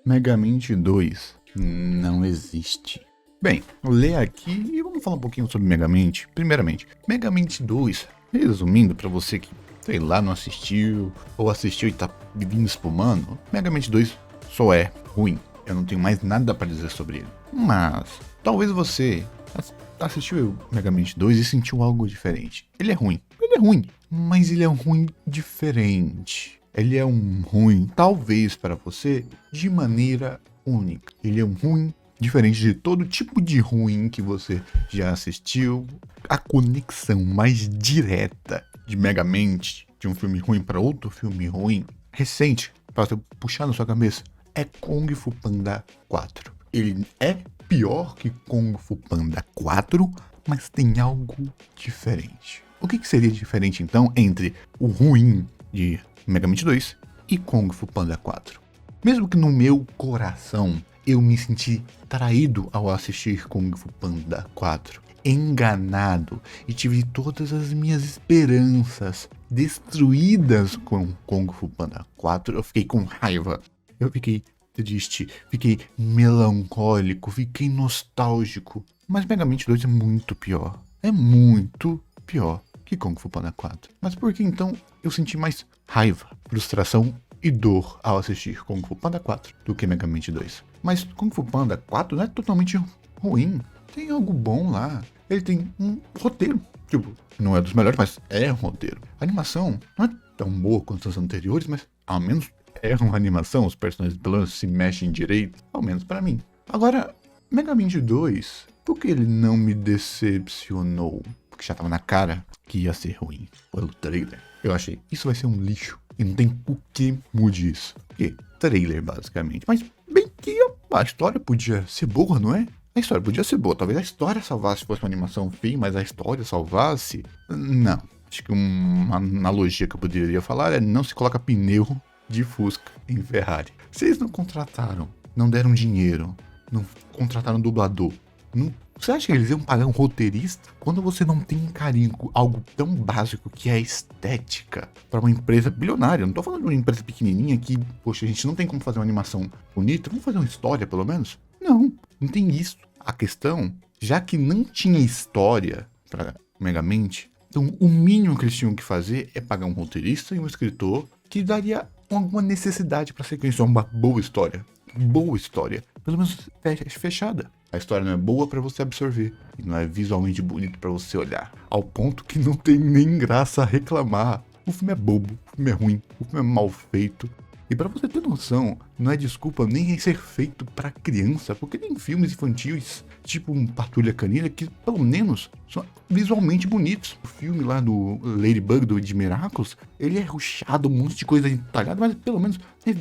Megamente 2 não existe. Bem, vou ler aqui e vamos falar um pouquinho sobre Megamente. Primeiramente, Megamente 2, resumindo para você que, sei lá, não assistiu ou assistiu e tá vindo espumando, Megamente 2 só é ruim. Eu não tenho mais nada para dizer sobre ele. Mas, talvez você assistiu Megamente 2 e sentiu algo diferente. Ele é ruim, mas ele é um ruim diferente. Ele é um ruim, talvez para você, de maneira única. Ele é um ruim diferente de todo tipo de ruim que você já assistiu. A conexão mais direta de Megamente, de um filme ruim para outro filme ruim, recente, para você puxar na sua cabeça, é Kung Fu Panda 4. Ele é pior que Kung Fu Panda 4, mas tem algo diferente. O que seria diferente então entre o ruim de Megamente 2 e Kung Fu Panda 4? Mesmo que no meu coração eu me senti traído ao assistir Kung Fu Panda 4, enganado, e tive todas as minhas esperanças destruídas com Kung Fu Panda 4, eu fiquei com raiva, eu fiquei triste, fiquei melancólico, fiquei nostálgico. Mas Megamente 2 é muito pior. É muito pior que Kung Fu Panda 4. Mas por que então eu senti mais raiva, frustração e dor ao assistir Kung Fu Panda 4 do que Megamente 2? Mas Kung Fu Panda 4 não é totalmente ruim. Tem algo bom lá. Ele tem um roteiro. Tipo, não é dos melhores, mas é um roteiro. A animação não é tão boa quanto as anteriores, mas ao menos é uma animação. Os personagens pelo menos se mexem direito. Ao menos pra mim. Agora, Megamente 2, por que ele não me decepcionou? Porque já tava na cara que ia ser ruim. Pelo trailer. Eu achei, isso vai ser um lixo. E não tem por que mude isso. Porque trailer, basicamente. Mas bem que a história podia ser boa, não é? A história podia ser boa. Talvez a história salvasse se fosse uma animação fim, mas a história salvasse? Não. Acho que uma analogia que eu poderia falar é: não se coloca pneu de Fusca em Ferrari. Vocês não contrataram, não deram dinheiro, não contrataram dublador. Você acha que eles iam pagar um roteirista? Quando você não tem carinho com algo tão básico que é a estética para uma empresa bilionária. Eu não tô falando de uma empresa pequenininha que, poxa, a gente não tem como fazer uma animação bonita. Vamos fazer uma história, pelo menos? Não tem isso. A questão, já que não tinha história para Megamente, então o mínimo que eles tinham que fazer é pagar um roteirista e um escritor que daria alguma necessidade para sequência, uma boa história. Boa história. Pelo menos fechada. A história não é boa para você absorver. E não é visualmente bonito para você olhar. Ao ponto que não tem nem graça a reclamar. O filme é bobo, o filme é ruim, o filme é mal feito. E para você ter noção, não é desculpa nem ser feito para criança, porque tem filmes infantis, tipo um Patrulha Canina, que pelo menos são visualmente bonitos. O filme lá do Ladybug, do de Miraculous, ele é rushado, um monte de coisa entalhada, mas pelo menos é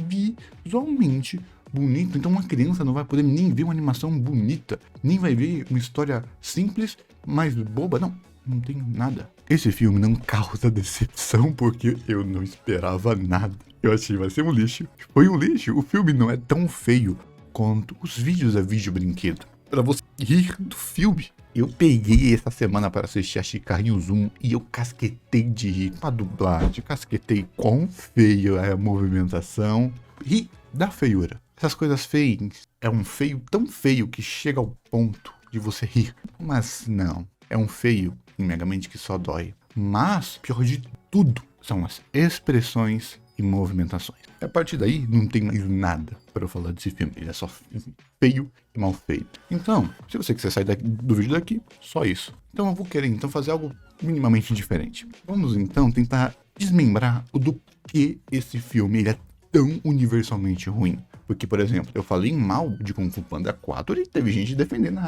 visualmente bonito. Então uma criança não vai poder nem ver uma animação bonita, nem vai ver uma história simples, mas boba. Não tem nada. Esse filme não causa decepção porque eu não esperava nada. Eu achei que vai ser um lixo. Foi um lixo. O filme não é tão feio quanto os vídeos da Vídeo Brinquedo. Pra você rir do filme. Eu peguei essa semana para assistir a Chicarinho Zoom e eu casquetei de rir com a dublagem. Casquetei quão feio é a movimentação. Ri da feiura. Essas coisas feias. É um feio tão feio que chega ao ponto de você rir. Mas não. É um feio em Megamente que só dói. Mas, pior de tudo, são as expressões e movimentações. A partir daí, não tem mais nada para eu falar desse filme. Ele é só feio e mal feito. Então, se você quiser sair do vídeo daqui, só isso. Então eu vou querer fazer algo minimamente diferente. Vamos então tentar desmembrar o do que esse filme ele é tão universalmente ruim. Porque, por exemplo, eu falei mal de Kung Fu Panda 4 e teve gente defendendo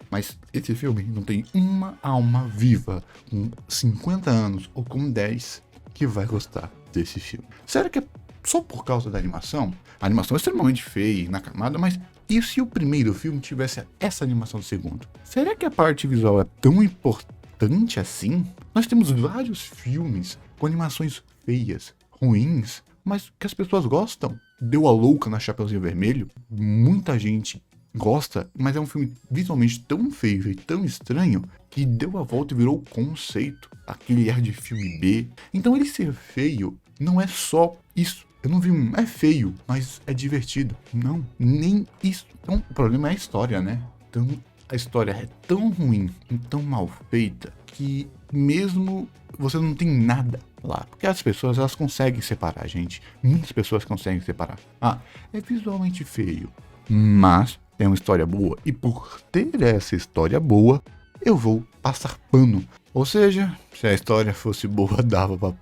mas esse filme não tem uma alma viva com 50 anos ou com 10 que vai gostar desse filme. Será que é só por causa da animação? A animação é extremamente feia na camada, mas e se o primeiro filme tivesse essa animação do segundo? Será que a parte visual é tão importante assim? Nós temos vários filmes com animações feias, ruins, mas que as pessoas gostam. Deu a louca na Chapeuzinho Vermelho, muita gente gosta, mas é um filme visualmente tão feio e tão estranho que deu a volta e virou conceito, aquele ar de filme B. Então ele ser feio não é só isso, Eu não vi um, é feio, mas é divertido. Não, nem isso. Então, o problema é a história, né? Então, a história é tão ruim, tão mal feita, que mesmo você não tem nada lá. Porque as pessoas, elas conseguem separar, gente. Muitas pessoas conseguem separar. Ah, é visualmente feio, mas é uma história boa. E por ter essa história boa, eu vou passar pano. Ou seja, se a história fosse boa, dava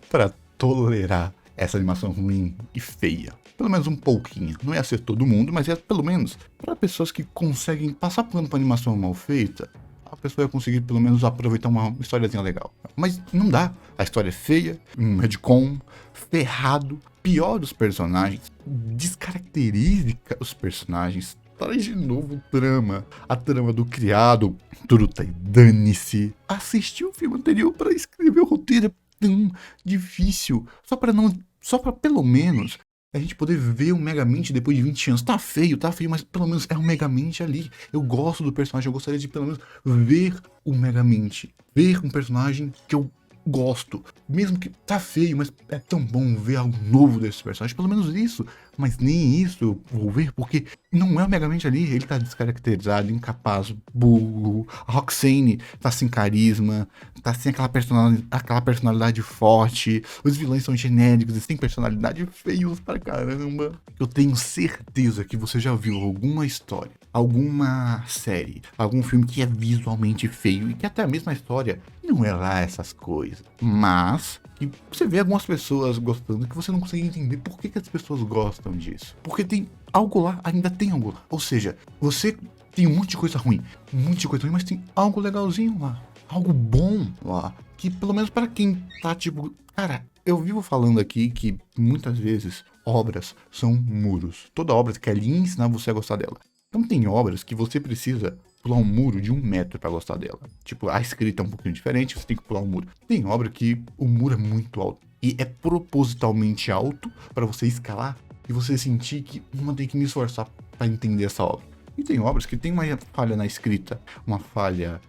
pra tolerar essa animação ruim e feia. Pelo menos um pouquinho. Não ia ser todo mundo, mas ia pelo menos para pessoas que conseguem passar pano pra animação mal feita. A pessoa ia conseguir pelo menos aproveitar uma historiazinha legal. Mas não dá. A história é feia, um retcon, ferrado, pior dos personagens, descaracteriza os personagens, traz de novo trama. A trama do criado, truta e dane-se. Assistir o filme anterior para escrever o roteiro é tão difícil. Só pra pelo menos a gente poder ver o Megamente depois de 20 anos. Tá feio, mas pelo menos é o Megamente ali. Eu gosto do personagem, eu gostaria de pelo menos ver o Megamente. Ver um personagem que eu gosto. Mesmo que tá feio, mas é tão bom ver algo novo desse personagem. Pelo menos isso. Mas nem isso eu vou ver, porque não é o Megamente ali. Ele tá descaracterizado, incapaz, burro. A Roxane tá sem carisma, tá sem aquela personalidade forte. Os vilões são genéricos e sem personalidade, feios pra caramba. Eu tenho certeza que você já viu alguma história, alguma série, algum filme que é visualmente feio e que até mesmo a história não é lá essas coisas. Mas que você vê algumas pessoas gostando que você não consegue entender por que as pessoas gostam disso. Porque tem algo lá, ainda tem algo lá. Ou seja, você tem um monte de coisa ruim, mas tem algo legalzinho lá. Algo bom lá. Que pelo menos para quem tá tipo... Cara, eu vivo falando aqui que muitas vezes obras são muros. Toda obra quer lhe ensinar você a gostar dela. Então tem obras que você precisa pular um muro de 1 metro pra gostar dela. Tipo, a escrita é um pouquinho diferente, você tem que pular um muro. Tem obra que o muro é muito alto. E é propositalmente alto pra você escalar e você sentir que não tem que me esforçar pra entender essa obra. E tem obras que tem uma falha na escrita, uma falha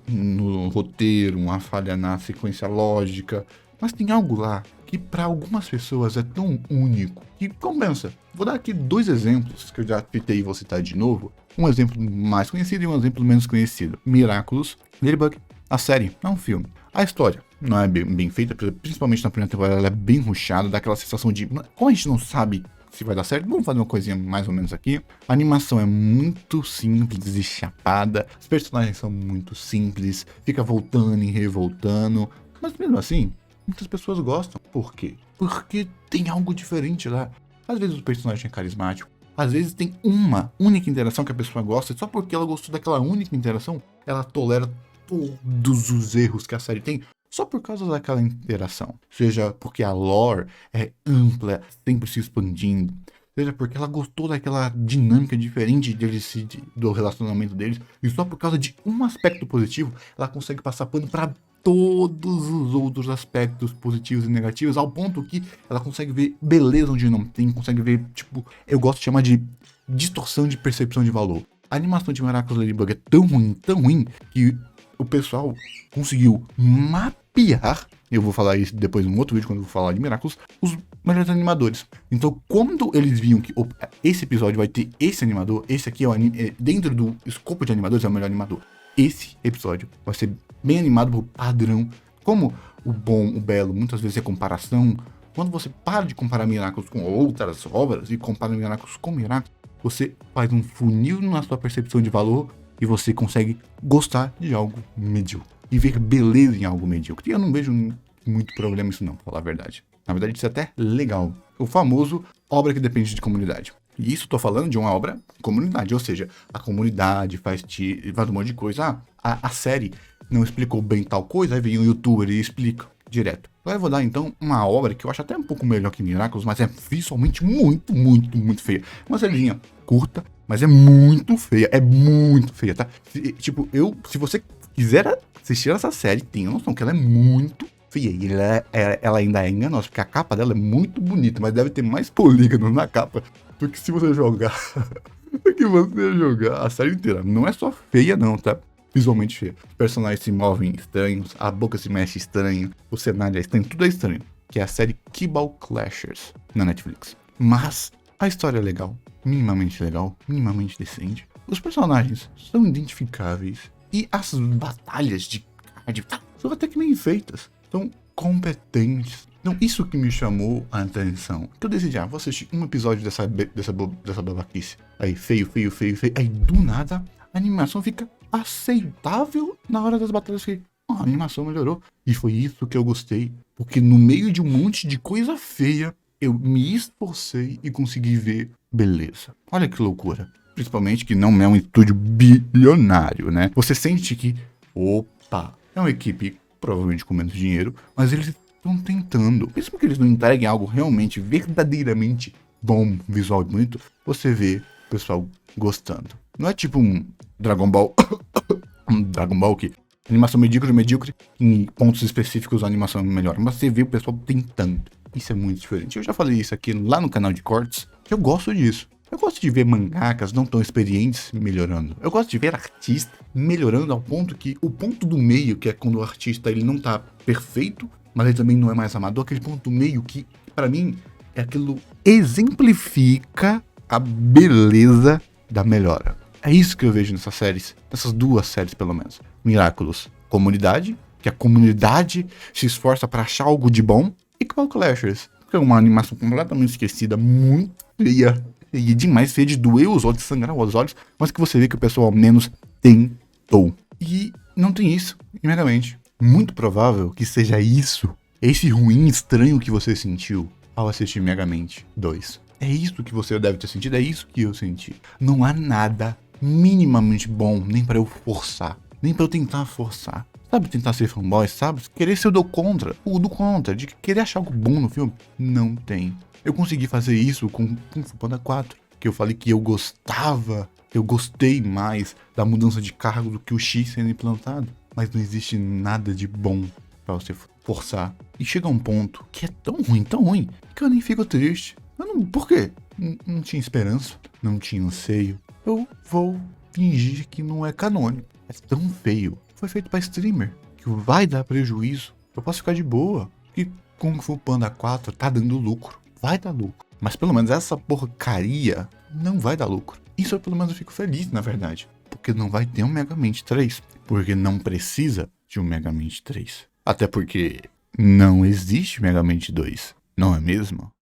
no roteiro, uma falha na sequência lógica. Mas tem algo lá que para algumas pessoas é tão único que compensa. Vou dar aqui 2 exemplos que eu já citei e vou citar de novo. Um exemplo mais conhecido e um exemplo menos conhecido. Miraculous, Ladybug, a série, é um filme. A história não é bem feita, principalmente na primeira temporada, ela é bem rushada, dá aquela sensação de... Como a gente não sabe se vai dar certo, vamos fazer uma coisinha mais ou menos aqui. A animação é muito simples e chapada, os personagens são muito simples, fica voltando e revoltando, mas mesmo assim, muitas pessoas gostam. Por quê? Porque tem algo diferente lá. Às vezes o personagem é carismático, às vezes tem uma única interação que a pessoa gosta, e só porque ela gostou daquela única interação, ela tolera todos os erros que a série tem, só por causa daquela interação. Seja porque a lore é ampla, sempre se expandindo, seja porque ela gostou daquela dinâmica diferente do relacionamento deles, e só por causa de um aspecto positivo, ela consegue passar pano para todos os outros aspectos positivos e negativos, ao ponto que ela consegue ver beleza onde não tem, consegue ver, tipo, eu gosto de chamar de distorção de percepção de valor. A animação de Miraculous Ladybug é tão ruim, que o pessoal conseguiu mapear, eu vou falar isso depois em um outro vídeo quando eu vou falar de Miraculous, os melhores animadores. Então, quando eles viam que esse episódio vai ter esse animador, esse aqui dentro do escopo de animadores é o melhor animador. Esse episódio vai ser bem animado por padrão. Como o bom, o belo, muitas vezes é comparação. Quando você para de comparar Miraculous com outras obras e compara Miraculous com Miraculous, você faz um funil na sua percepção de valor e você consegue gostar de algo medíocre e ver beleza em algo medíocre. E eu não vejo muito problema nisso não, pra falar a verdade. Na verdade, isso é até legal. O famoso obra que depende de comunidade. E isso tô falando de uma obra comunidade, ou seja, a comunidade faz um monte de coisa. A série não explicou bem tal coisa, aí vem um youtuber e explica direto. Então eu vou dar então uma obra que eu acho até um pouco melhor que Miraculous, mas é visualmente muito feia. Uma sériezinha curta, mas é muito feia, tá? Se você quiser assistir essa série, tenha noção que ela é muito feia, e ela ainda é enganosa, porque a capa dela é muito bonita, mas deve ter mais polígonos na capa do que se você jogar, a série inteira. Não é só feia não, tá? Visualmente feia. Os personagens se movem estranhos, a boca se mexe estranho, o cenário é estranho, tudo é estranho. que é a série Kibble Clashers na Netflix. Mas a história é legal, minimamente decente. Os personagens são identificáveis e as batalhas de card são até que bem feitas, são competentes. Então isso que me chamou a atenção. Que eu decidi, vou assistir um episódio dessa babaquice. Aí feio. Aí do nada a animação fica aceitável na hora das batalhas. A animação melhorou. E foi isso que eu gostei. Porque no meio de um monte de coisa feia, eu me esforcei e consegui ver beleza. Olha que loucura. Principalmente que não é um estúdio bilionário, né? Você sente que, opa, é uma equipe provavelmente com menos dinheiro, mas eles estão tentando. Mesmo que eles não entreguem algo realmente, verdadeiramente bom, visual e bonito, você vê o pessoal gostando. Não é tipo um Dragon Ball, Dragon Ball que animação medíocre, em pontos específicos a animação melhora, mas você vê o pessoal tentando. Isso é muito diferente. Eu já falei isso aqui lá no canal de cortes, que eu gosto disso. Eu gosto de ver mangakas não tão experientes melhorando. Eu gosto de ver artistas melhorando ao ponto que o ponto do meio, que é quando o artista ele não tá perfeito, mas ele também não é mais amador, aquele ponto do meio que, pra mim, é aquilo exemplifica a beleza da melhora. É isso que eu vejo nessas séries, nessas duas séries pelo menos. Miraculous, comunidade, que a comunidade se esforça pra achar algo de bom, e Kibble Clashers, que é uma animação completamente esquecida, muito feia, e demais, feia de doer os olhos, de sangrar os olhos, mas que você vê que o pessoal ao menos tentou. E não tem isso em Megamente. Muito provável que seja isso, esse ruim estranho que você sentiu ao assistir Megamente 2. É isso que você deve ter sentido, é isso que eu senti. Não há nada minimamente bom, nem pra eu forçar, nem pra eu tentar forçar. Sabe, tentar ser fanboy, sabe? Querer ser o do contra, de querer achar algo bom no filme. Não tem. Eu consegui fazer isso com Kung Fu Panda 4, que eu falei que eu gostei mais da mudança de cargo do que o X sendo implantado. Mas não existe nada de bom pra você forçar. E chega um ponto que é tão ruim, que eu nem fico triste. Por quê? Não tinha esperança, não tinha anseio. Eu vou fingir que não é canônico. É tão feio. Foi feito pra streamer, que vai dar prejuízo. Eu posso ficar de boa, que Kung Fu Panda 4 tá dando lucro. Vai dar lucro. Mas pelo menos essa porcaria não vai dar lucro. Isso eu pelo menos fico feliz, na verdade. Porque não vai ter um Megamente 3. Porque não precisa de um Megamente 3. Até porque não existe Megamente 2. Não é mesmo?